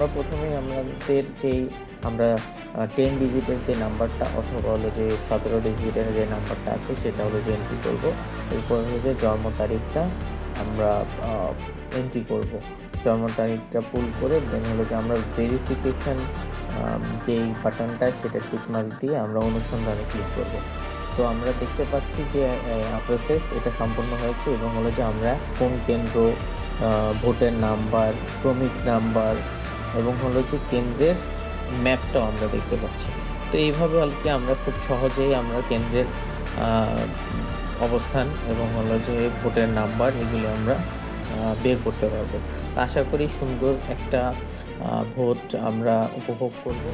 আমরা প্রথমেই আমাদের যেই আমরা 10 ডিজিটের যে নাম্বারটা অথবা হলো যে 17 ডিজিটের যে নাম্বারটা আছে সেটা হলো যে এন্ট্রি করব। এরপর হলো যে জন্ম তারিখটা আমরা এন্ট্রি করব। জন্ম তারিখটা পুল করে দেন হলো যে আমরা ভেরিফিকেশন যেই বাটনটা সেটা টিকমার্ক দিয়ে আমরা অনুসন্ধানে ক্লিক করব। তো আমরা দেখতে পাচ্ছি যে প্রসেস এটা সম্পূর্ণ হয়েছে এবং হলো যে আমরা কোন কেন্দ্র, ভোটের নাম্বার, ক্রমিক নাম্বার এবং হলো যে কেন্দ্রের ম্যাপটাও আমরা দেখতে পাচ্ছি। তো এইভাবে আর কি আমরা খুব সহজেই আমরা কেন্দ্রের অবস্থান এবং হলো যে ভোটের নাম্বার এগুলো আমরা বের করতে পারবো। তো আশা করি সুন্দর একটা ভোট আমরা উপভোগ করব।